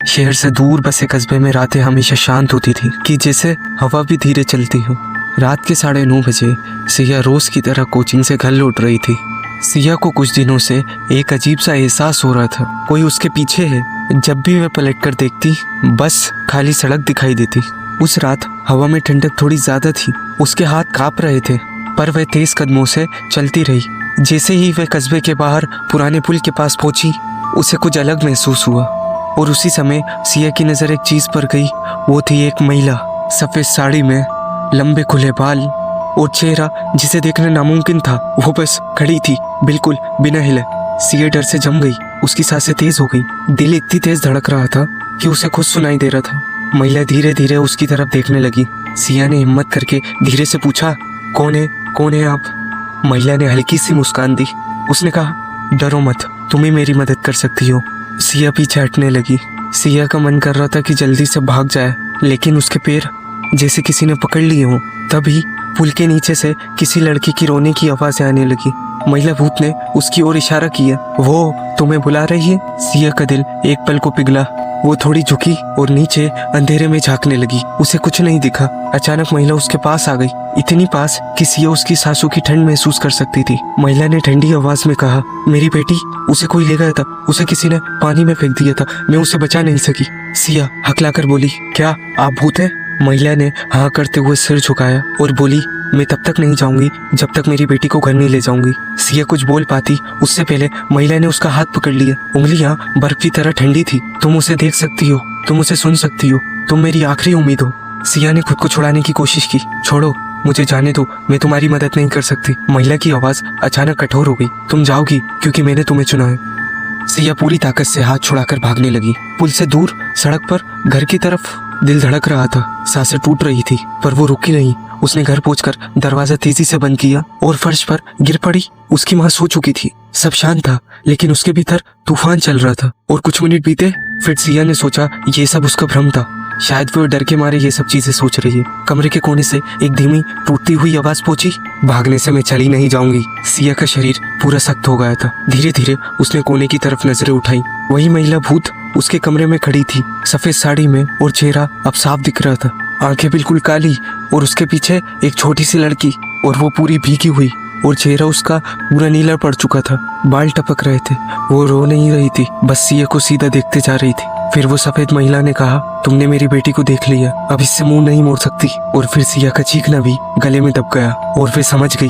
शहर से दूर बसे कस्बे में रातें हमेशा शांत होती थी कि जैसे हवा भी धीरे चलती हो। रात के 9:30 बजे सिया रोज की तरह कोचिंग से घर लौट रही थी। सिया को कुछ दिनों से एक अजीब सा एहसास हो रहा था, कोई उसके पीछे है। जब भी वह पलट कर देखती, बस खाली सड़क दिखाई देती। उस रात हवा में ठंडक थोड़ी ज्यादा थी, उसके हाथ कांप रहे थे, पर वह तेज कदमों से चलती रही। जैसे ही वह कस्बे के बाहर पुराने पुल के पास पहुंची, उसे कुछ अलग महसूस हुआ। और उसी समय सिया की नजर एक चीज पर गई। वो थी एक महिला, सफेद साड़ी में, लंबे खुले बाल और चेहरा जिसे देखना नामुमकिन था। वो बस खड़ी थी, बिल्कुल बिना हिले। सिया डर से जम गई, उसकी सांसें तेज हो गई। दिल इतनी तेज धड़क रहा था कि उसे खुद सुनाई दे रहा था। महिला धीरे धीरे उसकी तरफ देखने लगी। सिया ने हिम्मत करके धीरे से पूछा, कौन है आप? महिला ने हल्की सी मुस्कान दी। उसने कहा, डरो मत, तुम ही मेरी मदद कर सकती हो। सिया पीछे हटने लगी। सिया का मन कर रहा था कि जल्दी से भाग जाए, लेकिन उसके पैर जैसे किसी ने पकड़ लिए हों। तभी पुल के नीचे से किसी लड़की की रोने की आवाज़ें आने लगी। महिला भूत ने उसकी ओर इशारा किया। वो तुम्हें बुला रही है। सिया का दिल एक पल को पिघला। वो थोड़ी झुकी और नीचे अंधेरे में झांकने लगी। उसे कुछ नहीं दिखा। अचानक महिला उसके पास आ गई, इतनी पास कि सिया उसकी सांसों की ठंड महसूस कर सकती थी। महिला ने ठंडी आवाज में कहा, मेरी बेटी, उसे कोई ले गया था, उसे किसी ने पानी में फेंक दिया था, मैं उसे बचा नहीं सकी। सिया हकलाकर बोली, क्या आप भूत हैं? महिला ने हाँ करते हुए सिर झुकाया और बोली, मैं तब तक नहीं जाऊंगी जब तक मेरी बेटी को घर नहीं ले जाऊंगी। सिया कुछ बोल पाती उससे पहले महिला ने उसका हाथ पकड़ लिया। उंगलियां बर्फ की तरह ठंडी थी। तुम उसे देख सकती हो, तुम उसे सुन सकती हो, तुम मेरी आखिरी उम्मीद हो। सिया ने खुद को छुड़ाने की कोशिश की। छोड़ो, मुझे जाने दो, मैं तुम्हारी मदद नहीं कर सकती। महिला की आवाज अचानक कठोर हो गई। तुम जाओगी क्योंकि मैंने तुम्हें चुना है। सिया पूरी ताकत से हाथ छुड़ाकर भागने लगी। पुल से दूर सड़क पर घर की तरफ दिल धड़क रहा था, सांसें टूट रही थी, पर वो रुकी नहीं। उसने घर पहुंचकर दरवाजा तेजी से बंद किया और फर्श पर गिर पड़ी। उसकी माँ सो चुकी थी। सब शांत था, लेकिन उसके भीतर तूफान चल रहा था। और कुछ मिनट बीते, फिर सिया ने सोचा ये सब उसका भ्रम था। शायद वो डर के मारे ये सब चीजें सोच रही है। कमरे के कोने से एक धीमी टूटती हुई आवाज पहुंची, भागने से मैं चली नहीं जाऊंगी। सिया का शरीर पूरा सख्त हो गया था। धीरे धीरे उसने कोने की तरफ नजरें उठाई। वही महिला भूत उसके कमरे में खड़ी थी, सफेद साड़ी में, और चेहरा अब साफ दिख रहा था। आंखें बिल्कुल काली, और उसके पीछे एक छोटी सी लड़की, और वो पूरी भीगी हुई, और चेहरा उसका पूरा नीला पड़ चुका था। बाल टपक रहे थे। वो रो नहीं रही थी, बस सिया को सीधा देखते जा रही थी। फिर वो सफेद महिला ने कहा, तुमने मेरी बेटी को देख लिया, अब इससे मुंह नहीं मोड़ सकती। और फिर सिया का चीखना भी गले में दब गया और फिर समझ गई